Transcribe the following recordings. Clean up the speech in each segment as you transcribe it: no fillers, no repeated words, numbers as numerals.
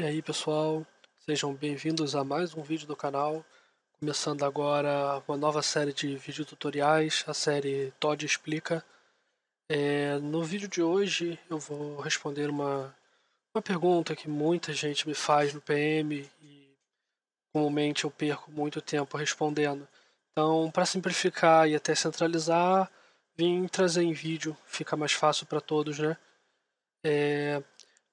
E aí pessoal, sejam bem-vindos a mais um vídeo do canal. Começando agora uma nova série de vídeo tutoriais, a série Todd Explica. No vídeo de hoje eu vou responder uma pergunta que muita gente me faz no PM e comumente eu perco muito tempo respondendo. Então, para simplificar e até centralizar, vim trazer em vídeo, fica mais fácil para todos, né?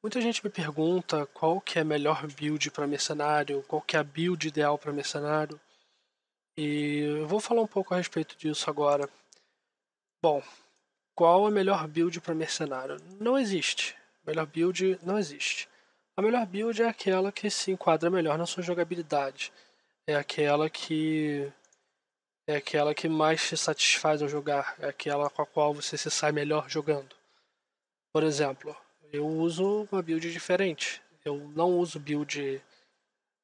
Muita gente me pergunta qual que é a melhor build para mercenário, qual que é a build ideal para mercenário, e eu vou falar um pouco a respeito disso agora. Bom, qual a melhor build para mercenário? Não existe. Melhor build não existe. A melhor build é aquela que se enquadra melhor na sua jogabilidade. É aquela que mais te satisfaz ao jogar, é aquela com a qual você se sai melhor jogando. Por exemplo, eu uso uma build diferente. Eu não uso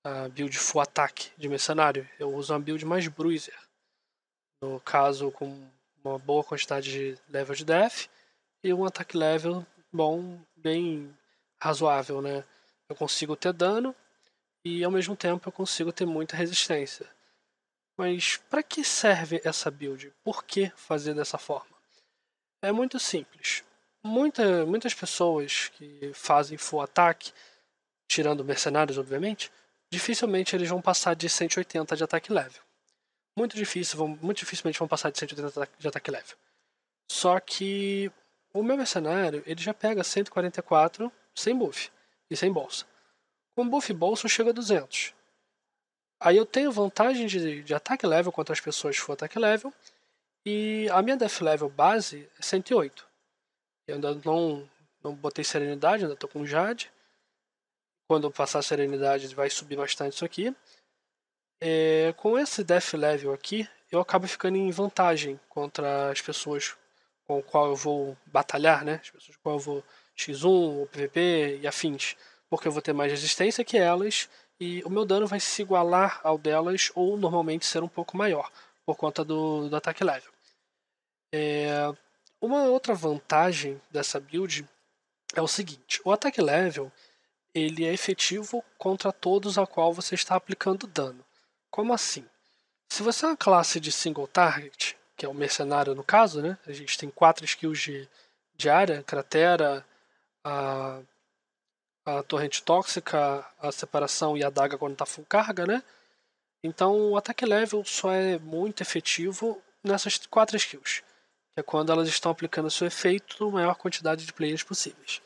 a build full ataque de mercenário. Eu uso uma build mais bruiser. No caso, com uma boa quantidade de level de def e um ataque level bom, bem razoável, né? Eu consigo ter dano e ao mesmo tempo eu consigo ter muita resistência. Mas para que serve essa build? Por que fazer dessa forma? É muito simples. Muitas pessoas que fazem full ataque, tirando mercenários, obviamente, dificilmente eles vão passar de 180 de ataque level. Muito dificilmente vão passar de 180 de ataque level. Só que o meu mercenário, ele já pega 144 sem buff e sem bolsa. Com buff e bolsa eu chego a 200. Aí eu tenho vantagem de ataque level contra as pessoas full ataque level. E a minha def level base é 108. Eu ainda não botei serenidade, ainda tô com Jade. Quando eu passar a serenidade vai subir bastante isso aqui. Com esse def level aqui, eu acabo ficando em vantagem contra as pessoas com o qual eu vou batalhar, né? As pessoas com o qual eu vou X1, ou PVP e afins. Porque eu vou ter mais resistência que elas e o meu dano vai se igualar ao delas ou normalmente ser um pouco maior, por conta do ataque level. Uma outra vantagem dessa build é o seguinte: o ataque level ele é efetivo contra todos a qual você está aplicando dano. Como assim? Se você é uma classe de single target, que é o mercenário no caso, né? A gente tem 4 skills de área, cratera, a, a torrente tóxica, a separação e a daga quando está full carga, né? Então o ataque level só é muito efetivo nessas 4 skills, que é quando elas estão aplicando seu efeito na maior quantidade de players possíveis.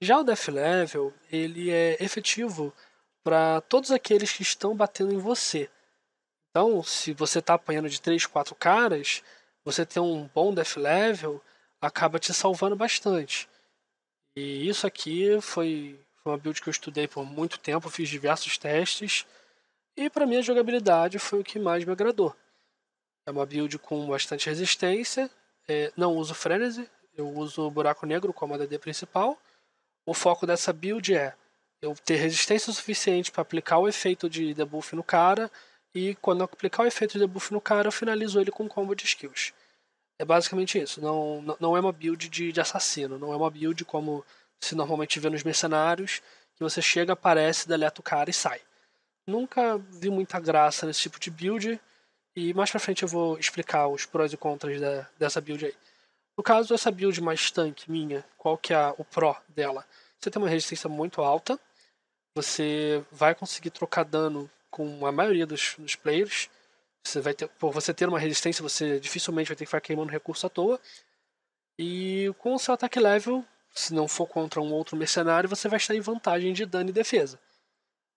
Já o Death Level, ele é efetivo para todos aqueles que estão batendo em você. Então, se você está apanhando de 3, 4 caras, você ter um bom Death Level acaba te salvando bastante. E isso aqui foi uma build que eu estudei por muito tempo, fiz diversos testes, e para mim a jogabilidade foi o que mais me agradou. É uma build com bastante resistência, não uso Frenzy, eu uso Buraco Negro como ADD principal. O foco dessa build é eu ter resistência suficiente para aplicar o efeito de debuff no cara, e quando eu aplicar o efeito de debuff no cara, eu finalizo ele com um combo de skills. É basicamente isso. Não é uma build de assassino, não é uma build como se normalmente vê nos mercenários, que você chega, aparece, deleta o cara e sai. Nunca vi muita graça nesse tipo de build, e mais pra frente eu vou explicar os prós e contras dessa build aí. No caso, essa build mais tanque minha, qual que é o pró dela? Você tem uma resistência muito alta, você vai conseguir trocar dano com a maioria dos players. Por você ter uma resistência, você dificilmente vai ter que ficar queimando recurso à toa. E com o seu ataque level, se não for contra um outro mercenário, você vai estar em vantagem de dano e defesa.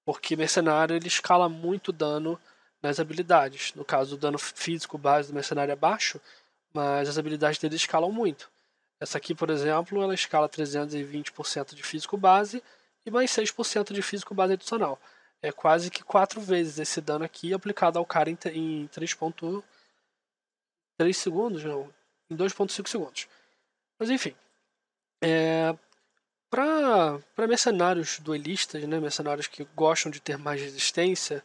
Porque mercenário ele escala muito dano nas habilidades. No caso, o dano físico base do mercenário é baixo, mas as habilidades dele escalam muito. Essa aqui, por exemplo, ela escala 320% de físico base e mais 6% de físico base adicional. É quase que 4 vezes esse dano aqui aplicado ao cara em 3.3 segundos, não, em 2.5 segundos. Mas enfim, para mercenários duelistas, né, mercenários que gostam de ter mais resistência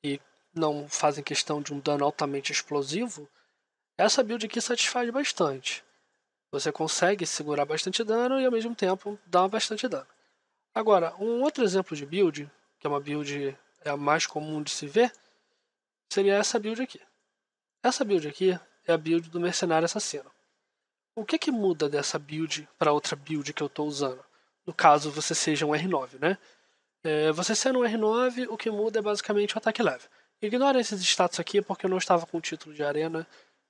e não fazem questão de um dano altamente explosivo, essa build aqui satisfaz bastante. Você consegue segurar bastante dano e ao mesmo tempo dar bastante dano. Agora, um outro exemplo de build, que é uma build a mais comum de se ver, seria essa build aqui. Essa build aqui é a build do Mercenário Assassino. O que muda dessa build para outra build que eu estou usando? No caso, você seja um R9, né? Você sendo um R9, o que muda é basicamente o ataque leve. Ignora esses status aqui porque eu não estava com o título de arena.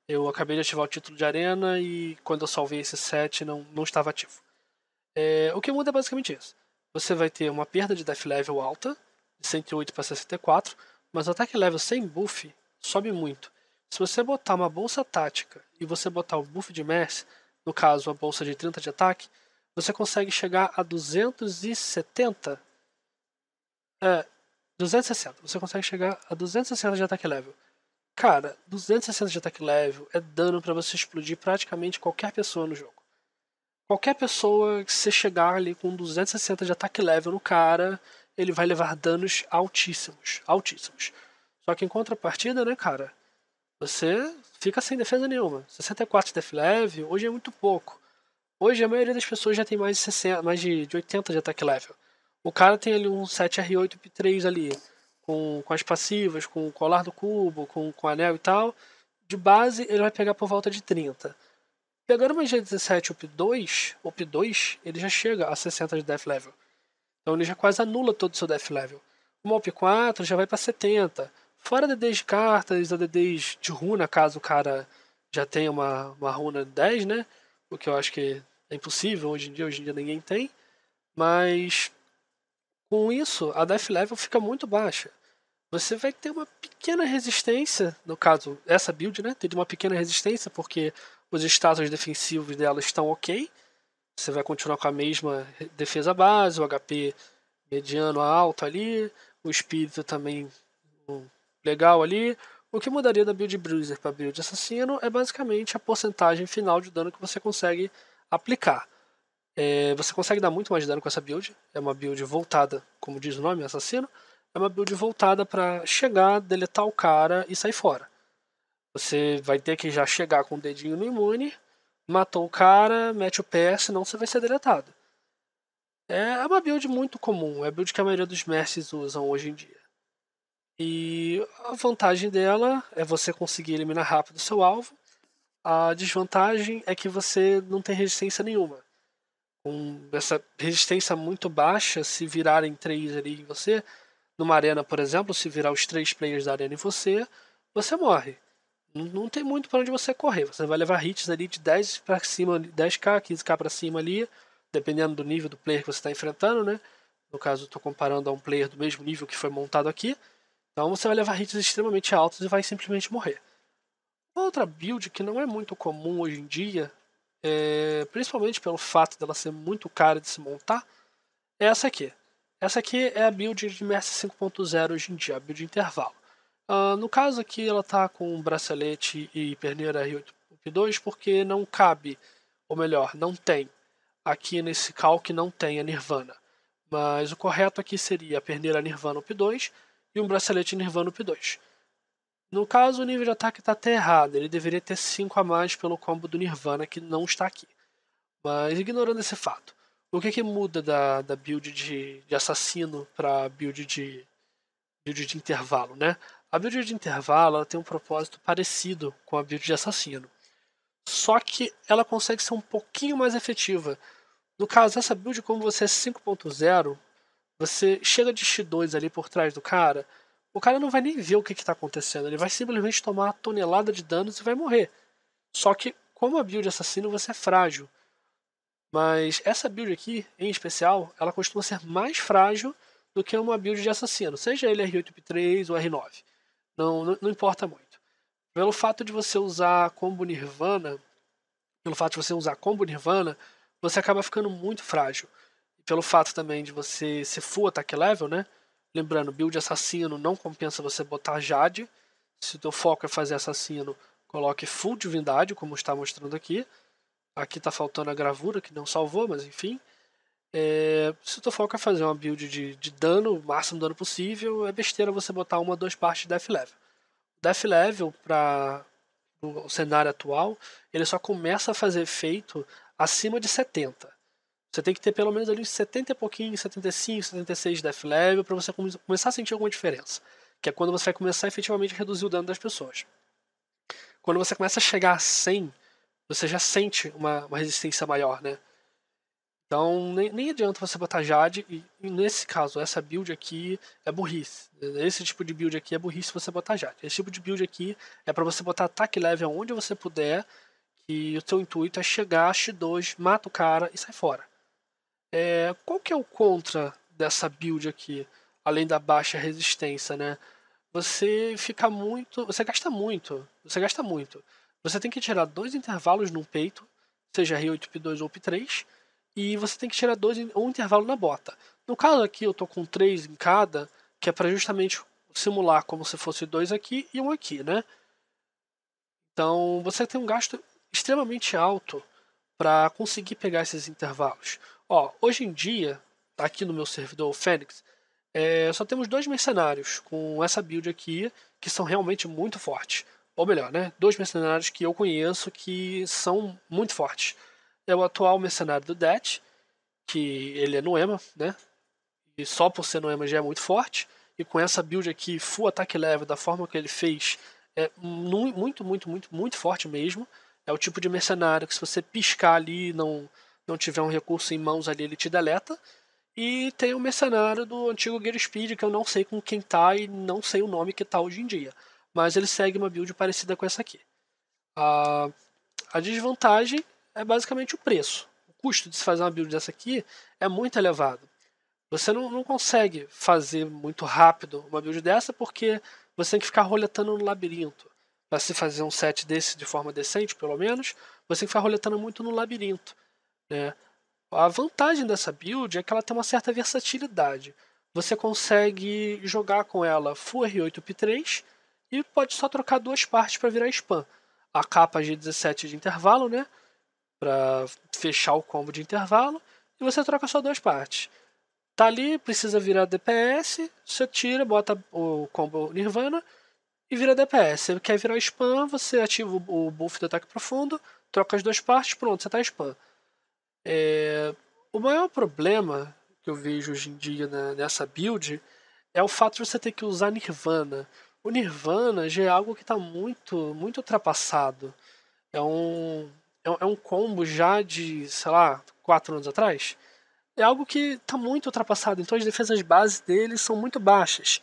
Eu acabei de ativar o título de arena e quando eu salvei esse set não estava ativo. O que muda é basicamente isso. Você vai ter uma perda de death level alta, de 108 para 64, mas o ataque level sem buff sobe muito. Se você botar uma bolsa tática e você botar o buff de Mercy, no caso a bolsa de 30 de ataque, você consegue chegar a 270. 260. Você consegue chegar a 260 de ataque level. Cara, 260 de ataque level é dano para você explodir praticamente qualquer pessoa no jogo. Qualquer pessoa que você chegar ali com 260 de ataque level no cara, ele vai levar danos altíssimos. Altíssimos. Só que em contrapartida, né, cara, você fica sem defesa nenhuma. 64 de death level, hoje é muito pouco. Hoje a maioria das pessoas já tem mais de 60, mais de 80 de ataque level. O cara tem ali um 7R8 P3 ali, com as passivas, com o colar do cubo, com anel e tal. De base ele vai pegar por volta de 30. Pegando uma G17 o P2, ele já chega a 60 de death level. Então ele já quase anula todo o seu death level. Uma OP4 já vai para 70. Fora DDs de cartas, DDs de runa, caso o cara já tenha uma runa 10, né? O que eu acho que é impossível hoje em dia ninguém tem. Mas com isso, a death level fica muito baixa. Você vai ter uma pequena resistência, no caso, essa build, né? Tem uma pequena resistência porque os status defensivos dela estão ok. Você vai continuar com a mesma defesa base, o HP mediano a alto ali, o espírito também legal ali. O que mudaria da build Bruiser para build Assassino é basicamente a porcentagem final de dano que você consegue aplicar. Você consegue dar muito mais dano com essa build. É uma build voltada, como diz o nome, Assassino. É uma build voltada para chegar, deletar o cara e sair fora. Você vai ter que já chegar com o dedinho no imune, matou o cara, mete o pé, senão você vai ser deletado. É uma build muito comum, é a build que a maioria dos mestres usam hoje em dia. E a vantagem dela é você conseguir eliminar rápido o seu alvo. A desvantagem é que você não tem resistência nenhuma. Com essa resistência muito baixa, se virarem 3 ali em você, numa arena, por exemplo, se virar os 3 players da arena em você, você morre. Não tem muito para onde você correr. Você vai levar hits ali de 10 para cima, 10k, 15k para cima ali, dependendo do nível do player que você está enfrentando, né? No caso, estou comparando a um player do mesmo nível que foi montado aqui. Então você vai levar hits extremamente altos e vai simplesmente morrer. Outra build que não é muito comum hoje em dia, principalmente pelo fato dela ser muito cara de se montar, é essa aqui. Essa aqui é a build de Mercy 5.0 hoje em dia, a build de intervalo. No caso aqui ela está com bracelete e perneira R8.2 porque não cabe, ou melhor, não tem. Aqui nesse calc não tem a Nirvana. Mas o correto aqui seria a perneira Nirvana UP2 e um bracelete Nirvana UP2. No caso, o nível de ataque está até errado. Ele deveria ter 5 a mais pelo combo do Nirvana, que não está aqui. Mas ignorando esse fato, o que muda da build de assassino para build de intervalo, né? A build de intervalo ela tem um propósito parecido com a build de assassino. Só que ela consegue ser um pouquinho mais efetiva. No caso, essa build, como você é 5.0, você chega de X2 ali por trás do cara, o cara não vai nem ver o que está acontecendo, ele vai simplesmente tomar uma tonelada de danos e vai morrer. Só que, como a build assassino, você é frágil. Mas essa build aqui, em especial, ela costuma ser mais frágil do que uma build de assassino, seja ele R8-P3 ou R9. Não importa muito. Pelo fato de você usar combo Nirvana, você acaba ficando muito frágil. E pelo fato também de você ser full attack level, né? Lembrando, build assassino não compensa você botar Jade. Se o teu foco é fazer assassino, coloque full divindade, como está mostrando aqui. Aqui está faltando a gravura, que não salvou, mas enfim. Se o teu foco é fazer uma build de dano, o máximo dano possível, é besteira você botar uma ou duas partes de Death Level. O Death Level, para o cenário atual, ele só começa a fazer efeito acima de 70. Você tem que ter pelo menos ali uns 70 e pouquinho, 75, 76 Death Level para você começar a sentir alguma diferença. Que é quando você vai começar a efetivamente reduzir o dano das pessoas. Quando você começa a chegar a 100, você já sente uma resistência maior, né? Então nem adianta você botar Jade, e nesse caso, essa build aqui é burrice. Esse tipo de build aqui é burrice você botar Jade. Esse tipo de build aqui é para você botar ataque level onde você puder, que o seu intuito é chegar, X2, mata o cara e sai fora. Qual que é o contra dessa build aqui, além da baixa resistência, né? Você fica muito, você gasta muito. Você tem que tirar 2 intervalos no peito, seja R8, P2 ou P3, e você tem que tirar um intervalo na bota. No caso aqui eu tô com 3 em cada, que é para justamente simular como se fosse 2 aqui e um aqui, né? Então você tem um gasto extremamente alto para conseguir pegar esses intervalos. Hoje em dia, aqui no meu servidor Fênix, só temos 2 mercenários com essa build aqui, que são realmente muito fortes. Ou melhor, né? 2 mercenários que eu conheço que são muito fortes. É o atual mercenário do Det, que ele é Noema, né? E só por ser Noema já é muito forte. E com essa build aqui, full attack level, da forma que ele fez, é muito, muito, muito, muito forte mesmo. É o tipo de mercenário que se você piscar ali e não tiver um recurso em mãos ali, ele te deleta. E tem o mercenário do antigo Gear Speed, que eu não sei com quem tá e não sei o nome que tá hoje em dia. Mas ele segue uma build parecida com essa aqui. A desvantagem é basicamente o preço. O custo de se fazer uma build dessa aqui é muito elevado. Você não consegue fazer muito rápido uma build dessa porque você tem que ficar roletando no labirinto. Para se fazer um set desse de forma decente, pelo menos, você tem que ficar roletando muito no labirinto, né? A vantagem dessa build é que ela tem uma certa versatilidade. Você consegue jogar com ela Full R8 P3 e pode só trocar 2 partes para virar spam. A capa G17 de intervalo, né? Para fechar o combo de intervalo. E você troca só 2 partes. Tá ali, precisa virar DPS, você tira, bota o combo Nirvana e vira DPS. Você quer virar spam, você ativa o buff do ataque profundo, troca as 2 partes, pronto, você tá spam. O maior problema que eu vejo hoje em dia nessa build é o fato de você ter que usar Nirvana. O Nirvana já é algo que está muito, muito ultrapassado. É um combo já de, sei lá, 4 anos atrás. É algo que está muito ultrapassado, então as defesas base dele são muito baixas.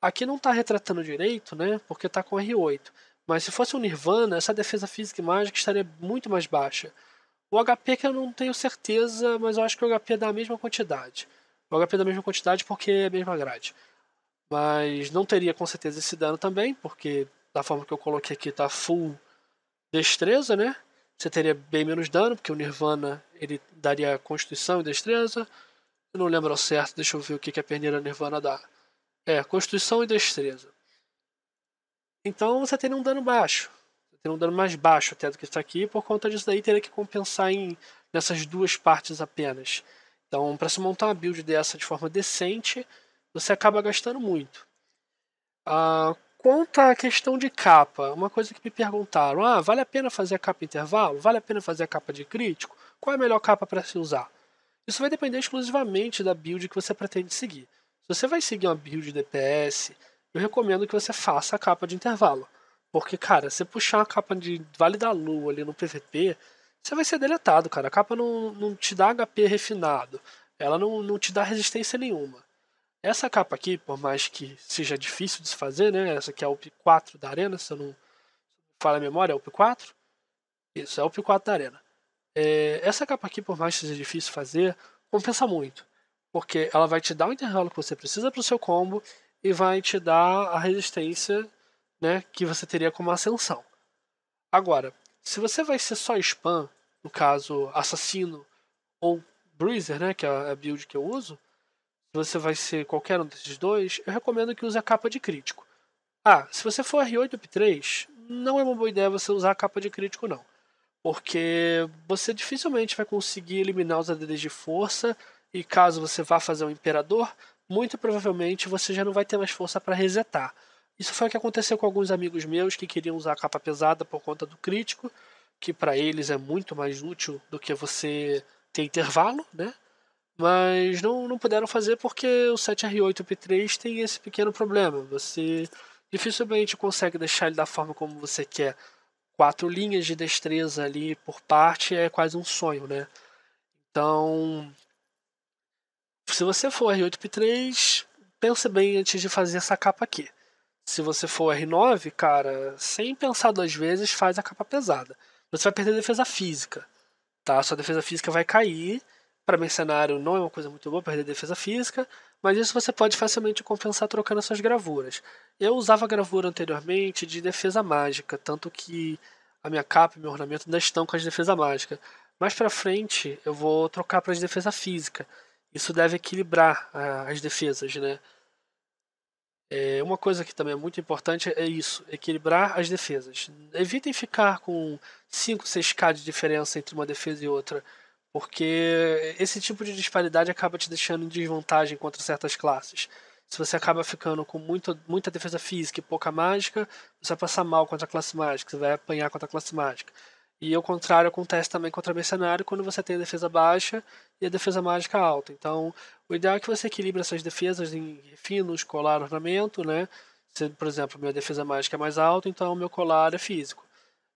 Aqui não está retratando direito, né? Porque está com R8. Mas se fosse um Nirvana, essa defesa física e mágica estaria muito mais baixa. O HP que eu não tenho certeza, mas eu acho que o HP é da mesma quantidade. O HP é da mesma quantidade porque é a mesma grade. Mas não teria com certeza esse dano também, porque da forma que eu coloquei aqui tá full destreza, né? Você teria bem menos dano, porque o Nirvana ele daria Constituição e Destreza. Eu não lembro ao certo, deixa eu ver o que a perneira Nirvana dá. Constituição e Destreza. Então você teria um dano baixo. Tem um dano mais baixo até do que está aqui, por conta disso daí teria que compensar nessas 2 partes apenas. Então, para se montar uma build dessa de forma decente, você acaba gastando muito. Quanto à questão de capa, uma coisa que me perguntaram, vale a pena fazer a capa intervalo? Vale a pena fazer a capa de crítico? Qual é a melhor capa para se usar? Isso vai depender exclusivamente da build que você pretende seguir. Se você vai seguir uma build DPS, eu recomendo que você faça a capa de intervalo. Porque, cara, você puxar uma capa de Vale da Lua ali no PVP, você vai ser deletado, cara. A capa não te dá HP refinado. Ela não te dá resistência nenhuma. Essa capa aqui, por mais que seja difícil de se fazer, né? Essa aqui é a UP4 da Arena, se eu não falo a memória, é a UP4? Isso, é a UP4 da Arena. Essa capa aqui, por mais que seja difícil de fazer, compensa muito. Porque ela vai te dar o intervalo que você precisa para o seu combo e vai te dar a resistência, né, que você teria como ascensão. Agora, se você vai ser só spam, no caso assassino ou bruiser, né, que é a build que eu uso, se você vai ser qualquer um desses dois, eu recomendo que use a capa de crítico. Se você for R8 ou P3, não é uma boa ideia você usar a capa de crítico não. Porque você dificilmente vai conseguir eliminar os ADDs de força, e caso você vá fazer um Imperador, muito provavelmente você já não vai ter mais força para resetar. Isso foi o que aconteceu com alguns amigos meus que queriam usar a capa pesada por conta do crítico, que para eles é muito mais útil do que você ter intervalo, né? Mas não puderam fazer porque o 7R8 UP3 tem esse pequeno problema. Você dificilmente consegue deixar ele da forma como você quer. 4 linhas de destreza ali por parte é quase um sonho, né? Então, se você for R8 UP3, pensa bem antes de fazer essa capa aqui. Se você for R9, cara, sem pensar 2 vezes, faz a capa pesada. Você vai perder defesa física, tá? Sua defesa física vai cair. Para mercenário não é uma coisa muito boa perder defesa física, mas isso você pode facilmente compensar trocando essas gravuras. Eu usava gravura anteriormente de defesa mágica, tanto que a minha capa e meu ornamento ainda estão com as defesa mágica. Mais para frente eu vou trocar para as defesa física. Isso deve equilibrar as defesas, né? Uma coisa que também é muito importante é isso, equilibrar as defesas. Evitem ficar com 5, 6k de diferença entre uma defesa e outra, porque esse tipo de disparidade acaba te deixando em desvantagem contra certas classes. Se você acaba ficando com muita defesa física e pouca mágica, você vai passar mal contra a classe mágica, você vai apanhar contra a classe mágica. E o contrário acontece também contra mercenário quando você tem a defesa baixa e a defesa mágica alta. Então, o ideal é que você equilibre essas defesas em refinos, colar, ornamento, né? Se, por exemplo, minha defesa mágica é mais alta, então o meu colar é físico.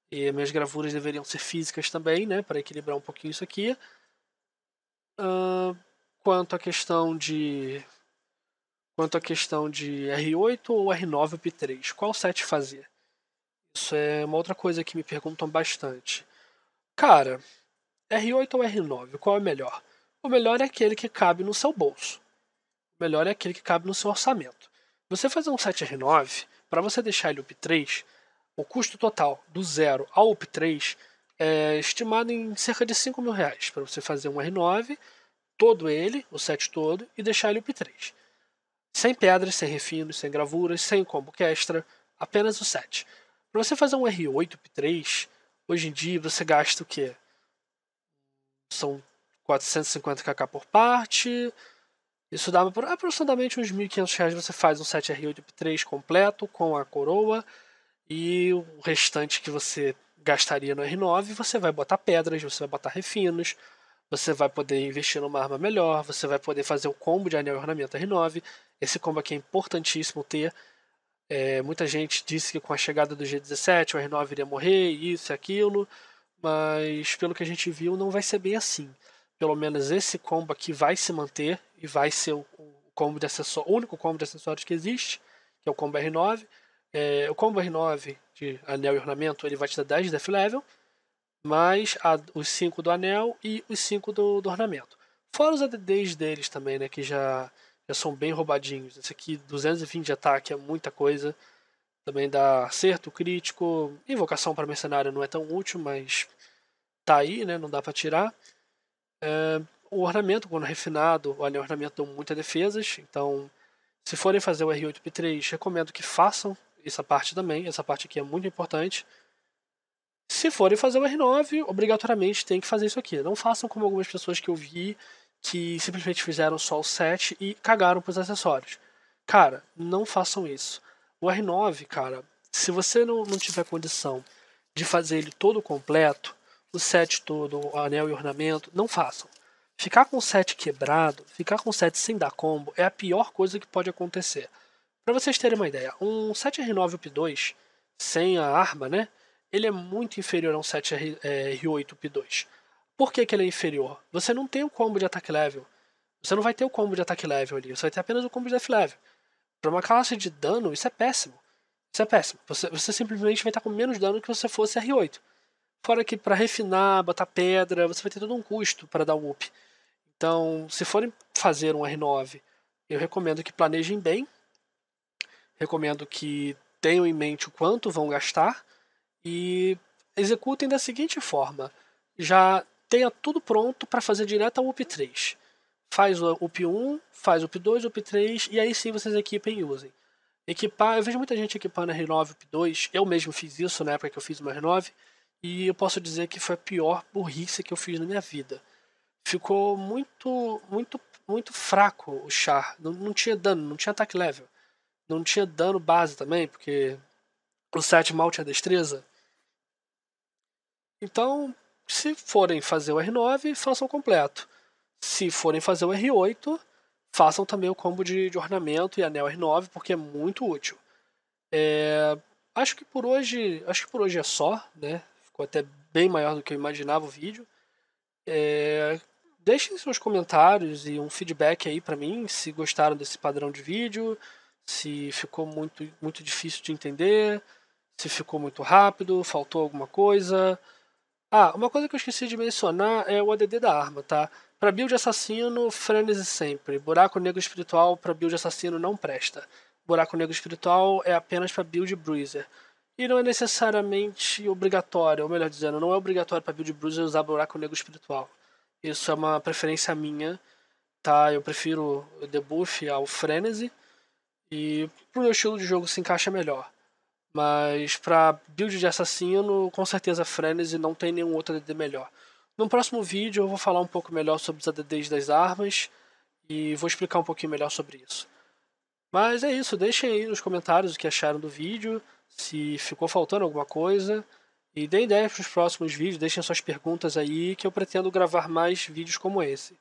E minhas gravuras deveriam ser físicas também, né? Para equilibrar um pouquinho isso aqui. Quanto à questão de R8 ou R9 UP3, qual set fazer? Isso é uma outra coisa que me perguntam bastante. Cara, R8 ou R9, qual é melhor? O melhor é aquele que cabe no seu bolso. O melhor é aquele que cabe no seu orçamento. Você fazer um 7R9, para você deixar ele UP3, o custo total do 0 ao UP3 é estimado em cerca de R$ 5.000 para você fazer um R9, todo ele, o set todo, e deixar ele UP3. Sem pedras, sem refinos, sem gravuras, sem combo extra, apenas o set. Para você fazer um R8 UP3, hoje em dia você gasta o quê? São 450kk por parte. Isso dá por aproximadamente uns R$ 1.500. Você faz um 7R8 UP3 completo com a coroa. E o restante que você gastaria no R9, você vai botar pedras, você vai botar refinos. Você vai poder investir numa arma melhor. Você vai poder fazer o combo de anel e ornamento R9. Esse combo aqui é importantíssimo ter. Muita gente disse que com a chegada do G17 o R9 iria morrer, isso e aquilo. Mas pelo que a gente viu, não vai ser bem assim. Pelo menos esse combo aqui vai se manter e vai ser o combo de acessórios, o único combo de acessórios que existe, que é o combo R9. O combo R9 de anel e ornamento ele vai te dar 10 de def level, mais os 5 do anel e os 5 do ornamento. Fora os ADDs deles também, né, que já são bem roubadinhos. Esse aqui, 220 de ataque é muita coisa. Também dá acerto crítico. Invocação para mercenário não é tão útil, mas tá aí, né? Não dá para tirar. O ornamento, quando refinado, o anel ornamento dão muitas defesas. Então, se forem fazer o R8 P3, recomendo que façam essa parte também. Essa parte aqui é muito importante. Se forem fazer o R9, obrigatoriamente tem que fazer isso aqui. Não façam como algumas pessoas que eu vi que simplesmente fizeram só o set e cagaram pros acessórios. Cara, não façam isso. O R9, cara, se você não tiver condição de fazer ele todo completo, o set todo, o anel e ornamento, não façam. Ficar com o set quebrado, ficar com o set sem dar combo, é a pior coisa que pode acontecer. Para vocês terem uma ideia, um 7R9 UP2 sem a arma, né? Ele é muito inferior a um 7R8 UP2. Por que ele é inferior? Você não tem o combo de ataque level. Você não vai ter o combo de ataque level ali, você vai ter apenas o combo de def level. Para uma classe de dano, isso é péssimo. Isso é péssimo. Você simplesmente vai estar com menos dano que se você fosse R8. Fora que para refinar, botar pedra, você vai ter todo um custo para dar um up. Então, se forem fazer um R9, eu recomendo que planejem bem. Recomendo que tenham em mente o quanto vão gastar e executem da seguinte forma. Já tenha tudo pronto para fazer direto ao UP3. Faz o UP1, faz o UP2, o UP3 e aí sim vocês equipem e usem. Equipar, eu vejo muita gente equipando R9 UP2, eu mesmo fiz isso na época que eu fiz o meu R9 e eu posso dizer que foi a pior burrice que eu fiz na minha vida. Ficou muito fraco o char, não tinha dano, não tinha ataque level, não tinha dano base também, porque o 7 mal tinha destreza. Então, se forem fazer o R9, façam completo. Se forem fazer o R8, façam também o combo de ornamento e anel R9, porque é muito útil. Acho que por hoje é só, né? Ficou até bem maior do que eu imaginava o vídeo. Deixem seus comentários e um feedback aí pra mim, se gostaram desse padrão de vídeo, se ficou muito difícil de entender, se ficou muito rápido, faltou alguma coisa. Uma coisa que eu esqueci de mencionar é o ADD da arma, tá? Pra build assassino, frenesi sempre. Buraco negro espiritual pra build assassino não presta. Buraco negro espiritual é apenas pra build bruiser. E não é necessariamente obrigatório, ou melhor dizendo, não é obrigatório pra build bruiser usar buraco negro espiritual. Isso é uma preferência minha, tá? Eu prefiro o debuff ao frenesi e pro meu estilo de jogo se encaixa melhor. Mas pra build de assassino, com certeza Frenesi não tem nenhum outro ADD melhor. No próximo vídeo eu vou falar um pouco melhor sobre os ADDs das armas e vou explicar um pouquinho melhor sobre isso. Mas é isso, deixem aí nos comentários o que acharam do vídeo, se ficou faltando alguma coisa. E deem ideias para os próximos vídeos, deixem suas perguntas aí que eu pretendo gravar mais vídeos como esse.